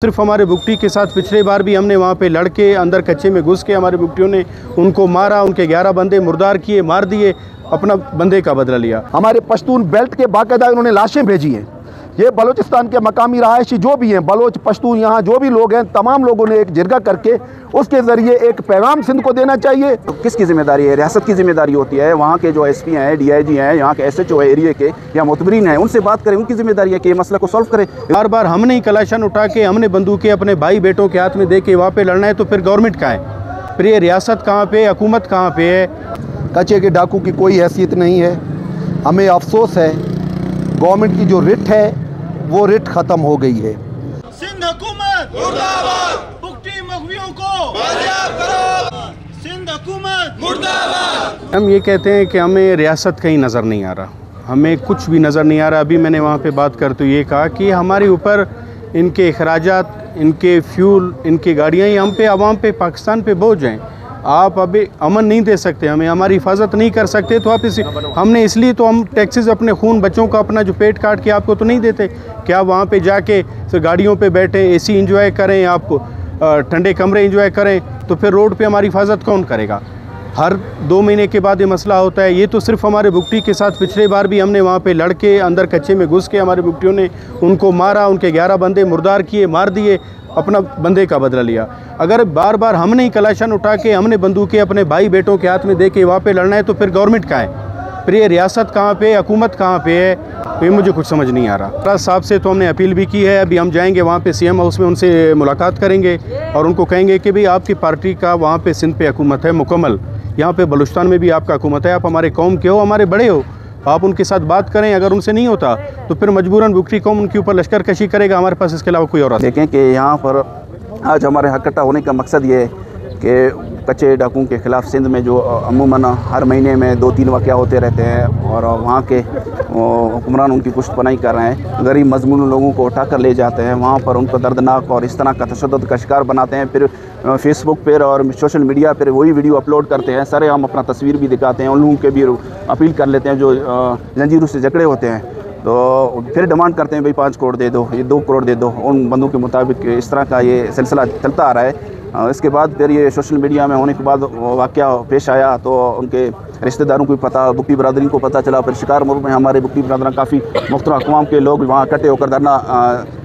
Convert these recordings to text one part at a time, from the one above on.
सिर्फ हमारे बुकटी के साथ पिछले बार भी हमने वहाँ पे लड़के अंदर कच्चे में घुस के हमारे बुकटियों ने उनको मारा, उनके 11 बंदे मुर्दार किए, मार दिए, अपना बंदे का बदला लिया। हमारे पश्तून बेल्ट के बाकायदा उन्होंने लाशें भेजी हैं। ये बलूचिस्तान के मकामी रहायशी जो भी हैं, बलोच पश्तून यहाँ जो भी लोग हैं, तमाम लोगों ने एक जिरगा करके उसके ज़रिए एक पैगाम सिंध को देना चाहिए। तो किसकी जिम्मेदारी है? रियासत की जिम्मेदारी होती है। वहाँ के जो एसपी हैं, डीआईजी हैं, यहाँ के एसएचओ है एरिया के या मुतबरीन हैं, उनसे बात करें, उनकी जिम्मेदारी है कि ये मसला को सॉल्व करें। बार बार हमने ही कलाशन उठा के, हमने बंदूकें अपने भाई बेटों के हाथ में दे के वहाँ पे लड़ना है, तो फिर गवर्नमेंट कहाँ है? फिर ये रियासत कहाँ पे, हुकूमत कहाँ पे है? कच्चे के डाकू की कोई हैसियत नहीं है। हमें अफसोस है, गवर्नमेंट की जो रिट है वो रिट ख़त्म हो गई है। सिंध हुकूमत मुर्दाबाद, बुकटी मगवियों को बाजियाब करो। सिंध हुकूमत मुर्दाबाद। हम ये कहते हैं कि हमें रियासत कहीं नज़र नहीं आ रहा, हमें कुछ भी नज़र नहीं आ रहा। अभी मैंने वहाँ पे बात कर तो ये कहा कि हमारे ऊपर इनके अखराजात, इनके फ्यूल, इनकी गाड़ियाँ ही हम पे, आवाम पे, पाकिस्तान पे बोझ हैं। आप अभी अमन नहीं दे सकते, हमें हमारी हिफाजत नहीं कर सकते, तो आप हमने इसलिए तो हम टैक्सेस अपने खून बच्चों का अपना जो पेट काट के आपको तो नहीं देते कि आप वहाँ पे जाके गाड़ियों पे बैठे एसी एंजॉय करें, आप ठंडे कमरे एंजॉय करें, तो फिर रोड पे हमारी हिफाजत कौन करेगा? हर 2 महीने के बाद ये मसला होता है। ये तो सिर्फ हमारे बुकटी के साथ पिछले बार भी हमने वहाँ पे लड़के अंदर कच्चे में घुस के हमारे बुकटियों ने उनको मारा, उनके 11 बंदे मुर्दार किए, मार दिए, अपना बंदे का बदला लिया। अगर बार बार हमने ही कलाशन उठा के, हमने बंदूकें अपने भाई बेटों के हाथ में दे के वहाँ पे लड़ना है, तो फिर गवर्नमेंट कहाँ है? फिर ये रियासत कहाँ पे, हुकूमत कहाँ पे है? तो ये मुझे कुछ समझ नहीं आ रहा। साहब से तो हमने अपील भी की है, अभी हम जाएंगे वहाँ पे सीएम हाउस में, उनसे मुलाकात करेंगे और उनको कहेंगे कि भाई आपकी पार्टी का वहाँ पे सिंध पे हुकूमत है मुकम्मल, यहाँ पे बलूचिस्तान में भी आपका हुकूमत है, आप हमारे कौम के हो, हमारे बड़े हो, आप उनके साथ बात करें। अगर उनसे नहीं होता तो फिर मजबूरन बुकटी कौम उनके ऊपर लश्कर कशी करेगा, हमारे पास इसके अलावा कोई और। देखें कि यहाँ पर आज हमारे इकट्ठा होने का मकसद ये है कि कच्चे डाकुओं के ख़िलाफ़ सिंध में जो अमूमन हर महीने में 2-3 वाक़या होते रहते हैं और वहाँ के हुक्मरान उनकी पुष्ट पनाही कर रहे हैं, गरीब मजलूम लोगों को उठा कर ले जाते हैं, वहाँ पर उनको दर्दनाक और इस तरह का तशद्दुद का शिकार बनाते हैं, फिर फेसबुक पर और सोशल मीडिया पर वही वीडियो अपलोड करते हैं, सारे हम अपना तस्वीर भी दिखाते हैं, उन लोगों के भी अपील कर लेते हैं जो जंजीरों से जकड़े होते हैं, तो फिर डिमांड करते हैं भाई 5 करोड़ दे दो, ये 2 करोड़ दे दो। उन बंदों के मुताबिक इस तरह का ये सिलसिला चलता आ रहा है। इसके बाद फिर ये सोशल मीडिया में होने के बाद वाक़या पेश आया तो उनके रिश्तेदारों को पता, बुकटी बरादरी को पता चला, फिर शिकार मुल्क में हमारे बुकटी बरादरा काफ़ी मुख्तलिफ अक़वाम के लोग वहाँ इकट्ठे होकर धरना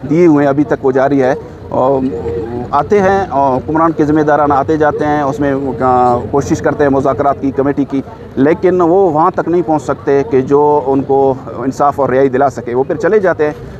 दिए हुए हैं, अभी तक वो जारी है। आते हैं और हुक्मरान के ज़िम्मेदाराना आते जाते हैं, उसमें कोशिश करते हैं मुज़ाकरात की, कमेटी की, लेकिन वो वहाँ तक नहीं पहुँच सकते कि जो उनको इंसाफ़ और रिहाई दिला सके, वो फिर चले जाते हैं।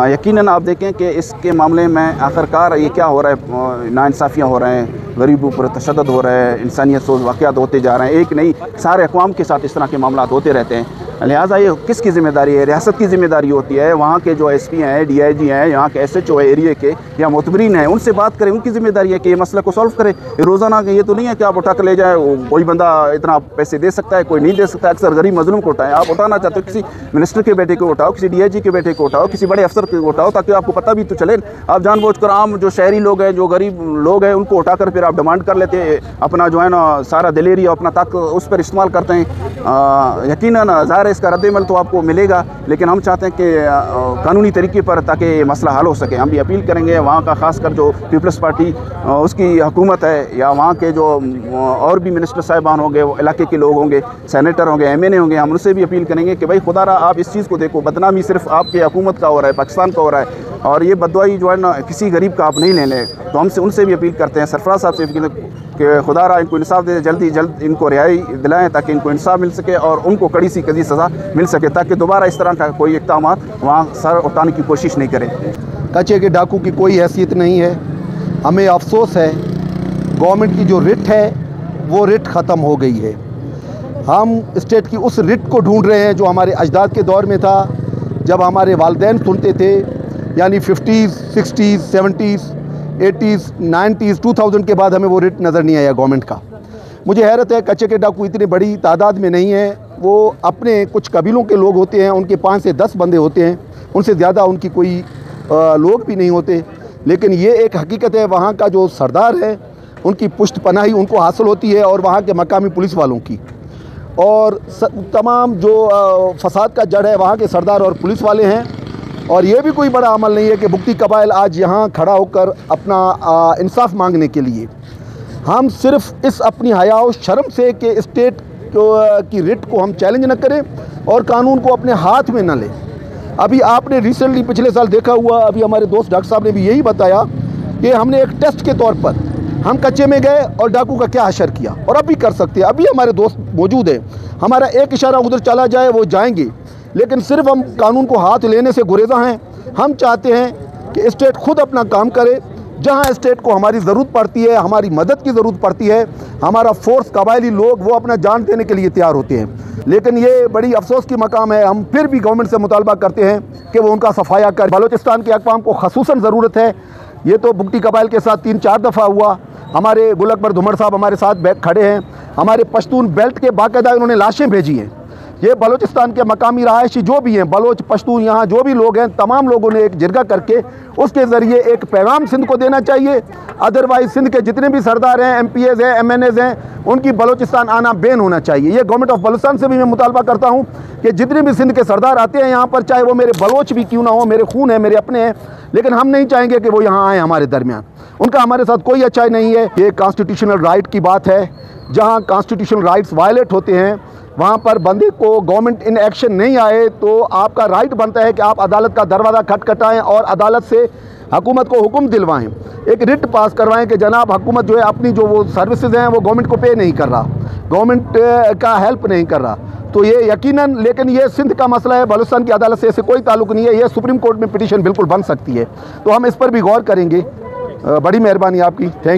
यकीनन आप देखें कि इसके मामले में आखिरकार ये क्या हो रहा है, नाइंसाफ़ियाँ हो रहे हैं, गरीबों पर तशद्दुद हो रहा है, इंसानियत सोच वाक़यात होते जा रहे हैं, एक नहीं सारे अक़वाम के साथ इस तरह के मामला होते रहते हैं। लिहाजा ये किसकी ज़िम्मेदारी है? रियासत की ज़िम्मेदारी होती है। वहाँ के जो एसपी हैं, डीआईजी हैं, यहाँ के एसएचओ है एरिया के या मुतबरीन हैं, उनसे बात करें, उनकी ज़िम्मेदारी है कि ये मसला को सॉल्व करें। रोज़ाना ये तो नहीं है कि आप उठा कर ले जाए, कोई बंदा इतना पैसे दे सकता है, कोई नहीं दे सकता। अक्सर गरीब मजलूम को उठाएं, आप उठाना चाहते हो किसी मिनिस्टर के बेटे को उठाओ, किसी डीआईजी के बेटे को उठाओ, किसी बड़े अफसर को उठाओ, ताकि आपको पता भी तो चले। आप जानबूझकर आम जो शहरी लोग हैं, जो गरीब लोग हैं, उनको उठाकर फिर आप डिमांड कर लेते हैं, अपना जो है ना सारा दिलेरी अपना ताकत उस पर इस्तेमाल करते हैं। यकीनन ज़ाहिर है इसका रद्द-ए-अमल तो आपको मिलेगा, लेकिन हम चाहते हैं कि कानूनी तरीके पर ताकि ये मसला हल हो सके। हम भी अपील करेंगे वहाँ का ख़ासकर जो पीपल्स पार्टी उसकी हुकूमत है या वहाँ के जो और भी मिनिस्टर साहिबान होंगे, वो इलाके के लोग होंगे, सेनेटर होंगे, एमएनए होंगे, हम उनसे भी अपील करेंगे कि भाई खुदारा आप इस चीज़ को देखो, बदनामी सिर्फ आपके हुकूमत का हो रहा है, पाकिस्तान का हो रहा है, और ये बददुआई जो है ना किसी गरीब का आप नहीं लेने। तो हमसे उनसे भी अपील करते हैं, सरफराज साहब से कि खुदारा इनको इंसाफ दे, जल्दी जल्द इनको रिहाई दिलाएं ताकि इनको इंसाफ मिल सके और उनको कड़ी सी कड़ी सज़ा मिल सके, ताकि दोबारा इस तरह का कोई इक़दाम वहाँ सर उठाने की कोशिश नहीं करें। कच्चे के डाकू की कोई हैसियत नहीं है। हमें अफसोस है, गवर्नमेंट की जो रिट है वो रिट ख़त्म हो गई है। हम स्टेट की उस रिट को ढूंढ रहे हैं जो हमारे अजदाद के दौर में था, जब हमारे वालिदैन सुनते थे, यानी 50s, 60s, 70s, 80s, 90s, 2000 के बाद हमें वो रिट नज़र नहीं आया गवर्नमेंट का। मुझे हैरत है, कच्चे के डाकू इतनी बड़ी तादाद में नहीं है, वो अपने कुछ कबीलों के लोग होते हैं, उनके 5 से 10 बंदे होते हैं, उनसे ज़्यादा उनकी कोई लोग भी नहीं होते। लेकिन ये एक हकीकत है, वहाँ का जो सरदार है उनकी पुष्ट पनाही उनको हासिल होती है और वहाँ के मकामी पुलिस वालों की, और तमाम जो फसाद का जड़ है वहाँ के सरदार और पुलिस वाले हैं। और ये भी कोई बड़ा अमल नहीं है कि बुगटी कबाइल आज यहाँ खड़ा होकर अपना इंसाफ मांगने के लिए। हम सिर्फ इस अपनी हया और शर्म से कि स्टेट की रिट को हम चैलेंज न करें और कानून को अपने हाथ में न लें। अभी आपने रिसेंटली पिछले साल देखा हुआ, अभी हमारे दोस्त डॉक्टर साहब ने भी यही बताया कि हमने एक टेस्ट के तौर पर हम कच्चे में गए और डाकू का क्या हशर किया, और अब भी कर सकते हैं। अभी हमारे दोस्त मौजूद हैं, हमारा एक इशारा उधर चला जाए वो जाएंगे, लेकिन सिर्फ हम कानून को हाथ लेने से गुरेज़ा हैं। हम चाहते हैं कि स्टेट खुद अपना काम करे। जहां स्टेट को हमारी ज़रूरत पड़ती है, हमारी मदद की ज़रूरत पड़ती है, हमारा फोर्स कबायली लोग वो अपना जान देने के लिए तैयार होते हैं। लेकिन ये बड़ी अफसोस की मकाम है, हम फिर भी गवर्नमेंट से मुतालबा करते हैं कि वो उनका सफाया कर। बलूचिस्तान के अक़वाम को ख़ुसूसन ज़रूरत है। ये तो बुगटी कबाइल के साथ 3-4 दफ़ा हुआ। हमारे गुल अकबर धुमर साहब हमारे साथ बैठ खड़े हैं। हमारे पश्तून बेल्ट के बाकायदा उन्होंने लाशें भेजी हैं। ये बलूचिस्तान के मकामी रहायशी जो भी हैं, बलोच, पश्तून, यहाँ जो भी लोग हैं, तमाम लोगों ने एक जिरगा करके उसके ज़रिए एक पैगाम सिंध को देना चाहिए। अदरवाइज़ सिंध के जितने भी सरदार हैं, MPAs हैं, MNAs हैं, उनकी बलूचिस्तान आना बैन होना चाहिए। ये गवर्नमेंट ऑफ बलूचिस्तान से भी मैं मुतालबा करता हूँ कि जितने भी सिंध के सरदार आते हैं यहाँ पर, चाहे वो मेरे बलोच भी क्यों ना हो, मेरे खून है, मेरे अपने हैं, लेकिन हम नहीं चाहेंगे कि वो यहाँ आएँ हमारे दरमियान। उनका हमारे साथ कोई अच्छाई नहीं है। ये कॉन्स्टिट्यूशनल राइट की बात है। जहाँ कॉन्स्टिट्यूशनल राइट्स वायलेट होते हैं वहाँ पर बंदे को गवर्नमेंट इन एक्शन नहीं आए तो आपका राइट बनता है कि आप अदालत का दरवाज़ा खटखटाएं और अदालत से हुकूमत को हुक्म दिलवाएं, एक रिट पास करवाएं कि जनाब हुकूमत जो है अपनी जो वो सर्विसेज हैं वो गवर्नमेंट को पे नहीं कर रहा, गवर्नमेंट का हेल्प नहीं कर रहा। तो ये यकीनन, लेकिन ये सिंध का मसला है, बलूचिस्तान की अदालत से इससे कोई ताल्लुक़ नहीं है। ये सुप्रीम कोर्ट में पिटीशन बिल्कुल बन सकती है, तो हम इस पर भी गौर करेंगे। बड़ी मेहरबानी आपकी। थैंक